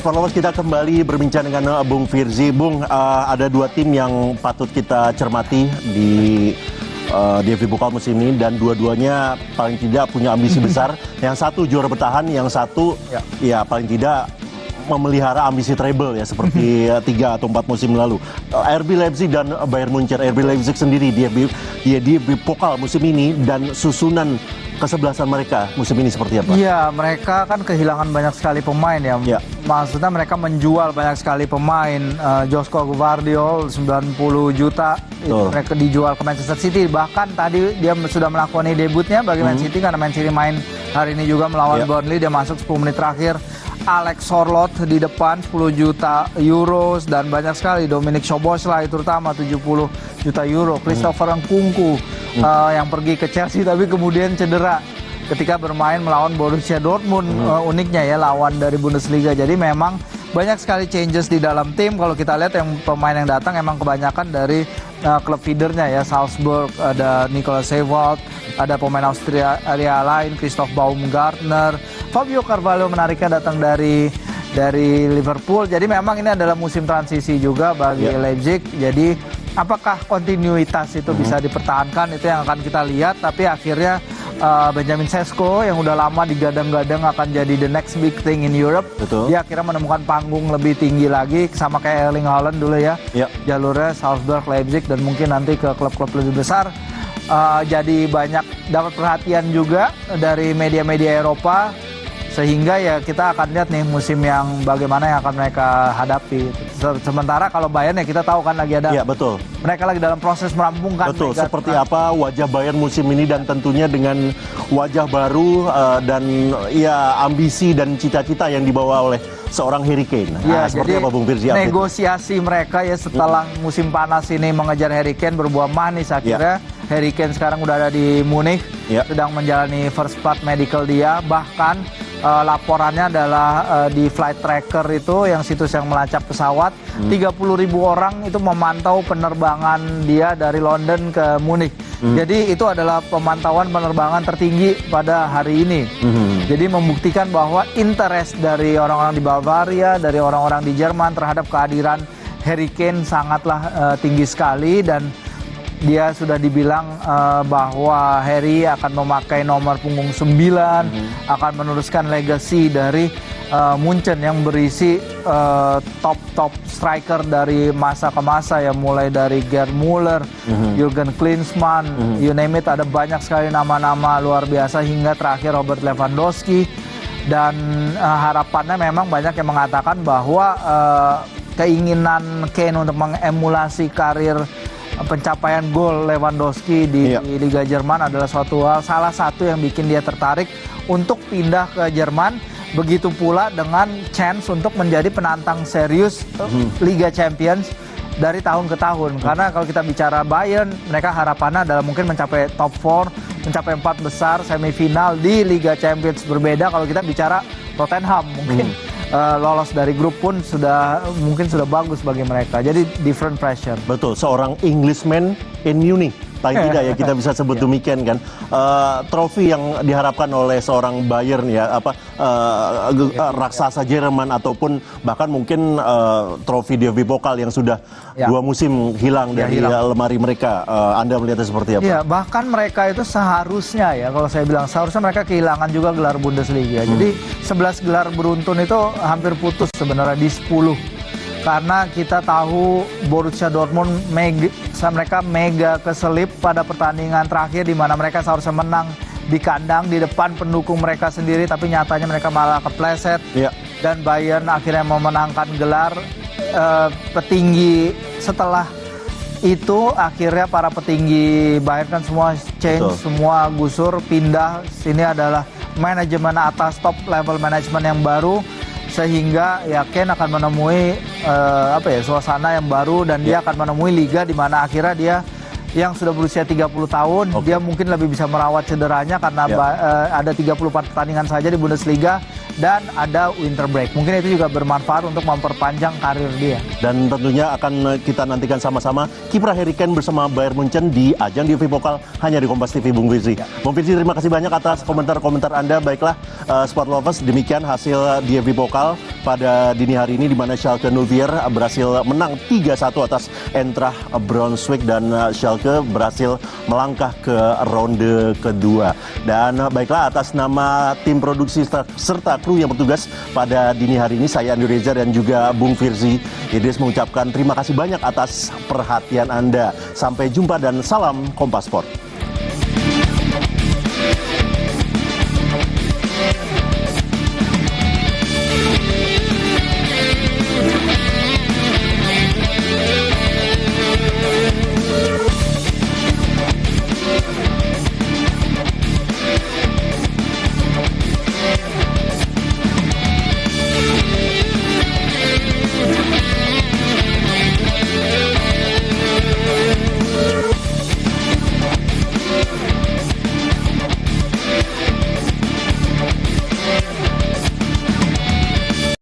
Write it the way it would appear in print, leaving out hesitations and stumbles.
Sport Lovers, kita kembali berbincang dengan Bung Firzi. Bung, ada dua tim yang patut kita cermati di DFB Pokal musim ini, dan dua-duanya paling tidak punya ambisi besar. Yang satu juara bertahan, yang satu ya paling tidak memelihara ambisi treble ya, seperti 3 atau 4 musim lalu. RB Leipzig dan Bayern Munchen. RB Leipzig sendiri di DFB Pokal musim ini, dan susunan kesebelasan mereka musim ini seperti apa? Iya, mereka kan kehilangan banyak sekali pemain ya. Maksudnya mereka menjual banyak sekali pemain. Josko Gvardiol 90 juta mereka dijual ke Manchester City. Bahkan tadi dia sudah melakukan debutnya bagi Man City, karena Man City main hari ini juga melawan Burnley. Dia masuk 10 menit terakhir. Alex Sorloth di depan 10 juta euros, dan banyak sekali Dominik Szoboszlai terutama 70 juta euro. Christopher Nkunku yang pergi ke Chelsea tapi kemudian cedera ketika bermain melawan Borussia Dortmund, uniknya ya, lawan dari Bundesliga. Jadi memang banyak sekali changes di dalam tim. Kalau kita lihat yang pemain yang datang emang kebanyakan dari klub feedernya ya, Salzburg, ada Nicolas Seiwald, ada pemain Austria lain, Christoph Baumgartner, Fabio Carvalho menariknya datang dari Liverpool. Jadi memang ini adalah musim transisi juga bagi Leipzig. Jadi apakah kontinuitas itu bisa dipertahankan, itu yang akan kita lihat. Tapi akhirnya Benjamin Sesko yang udah lama digadang-gadang akan jadi the next big thing in Europe, dia akhirnya menemukan panggung lebih tinggi lagi, sama kayak Erling Haaland dulu ya. Jalurnya Salzburg, Leipzig, dan mungkin nanti ke klub-klub lebih besar. Jadi banyak dapat perhatian juga dari media-media Eropa, sehingga ya kita akan lihat nih musim yang bagaimana yang akan mereka hadapi. Sementara kalau Bayern ya kita tahu kan lagi ada, mereka lagi dalam proses merampungkan. Seperti apa wajah Bayern musim ini, dan tentunya dengan wajah baru dan ya ambisi dan cita-cita yang dibawa oleh seorang Harry Kane. Seperti apa Bung Firzi? Negosiasi mereka ya setelah musim panas ini mengejar Harry Kane berbuah manis akhirnya. Harry Kane sekarang udah ada di Munich, sedang menjalani first part medical dia. Bahkan laporannya adalah di Flight Tracker itu, yang situs yang melacak pesawat, 30.000 orang itu memantau penerbangan dia dari London ke Munich. Jadi itu adalah pemantauan penerbangan tertinggi pada hari ini. Jadi membuktikan bahwa interest dari orang-orang di Bavaria, dari orang-orang di Jerman terhadap kehadiran Harry Kane sangatlah tinggi sekali. Dan dia sudah dibilang bahwa Harry akan memakai nomor punggung 9, akan meneruskan legacy dari Munchen yang berisi top striker dari masa ke masa ya, mulai dari Gerd Müller, Jurgen Klinsmann, you name it, ada banyak sekali nama-nama luar biasa, hingga terakhir Robert Lewandowski. Dan harapannya memang banyak yang mengatakan bahwa keinginan Kane untuk mengemulasi karir pencapaian gol Lewandowski di Liga Jerman adalah salah satu yang bikin dia tertarik untuk pindah ke Jerman. Begitu pula dengan chance untuk menjadi penantang serius Liga Champions dari tahun ke tahun. Karena kalau kita bicara Bayern, mereka harapannya adalah mungkin mencapai top 4, mencapai 4 besar semifinal di Liga Champions. Berbeda kalau kita bicara Tottenham, mungkin lolos dari grup pun mungkin sudah bagus bagi mereka. Jadi different pressure. Betul, seorang Englishman in Munich, paling tidak ya kita bisa sebut demikian kan. Trofi yang diharapkan oleh seorang Bayern ya, raksasa Jerman, ataupun bahkan mungkin trofi DFB Pokal yang sudah 2 musim hilang dari lemari mereka. Anda melihatnya seperti apa? Ya, bahkan mereka itu seharusnya ya, kalau saya bilang seharusnya mereka kehilangan juga gelar Bundesliga. Jadi 11 gelar beruntun itu hampir putus sebenarnya di 10. Karena kita tahu Borussia Dortmund mereka mega keselip pada pertandingan terakhir, di mana mereka seharusnya menang di kandang di depan pendukung mereka sendiri, tapi nyatanya mereka malah kepleset. Dan Bayern akhirnya memenangkan gelar. Petinggi setelah itu akhirnya para petinggi Bayern kan semua change, semua gusur, pindah. Sini adalah manajemen atas, top level manajemen yang baru, sehingga ya Kane akan menemui suasana yang baru, dan dia akan menemui liga di mana akhirnya dia yang sudah berusia 30 tahun, dia mungkin lebih bisa merawat cederanya karena ada 34 pertandingan saja di Bundesliga dan ada winter break. Mungkin itu juga bermanfaat untuk memperpanjang karir dia. Dan tentunya akan kita nantikan sama-sama kiprah Harry Kane bersama Bayern Munchen di ajang DFB Pokal hanya di Kompas TV, Bung Firzi. Bung Firzi, terima kasih banyak atas komentar-komentar Anda. Baiklah, Sport Lovers, demikian hasil DFB Pokal. pada dini hari ini, di mana Schalke 04 berhasil menang 3-1 atas Eintracht Braunschweig dan Schalke berhasil melangkah ke ronde kedua. Dan baiklah, atas nama tim produksi serta kru yang bertugas pada dini hari ini, saya Andi Reza dan juga Bung Firzi Idris mengucapkan terima kasih banyak atas perhatian Anda. Sampai jumpa dan salam Kompas Sport.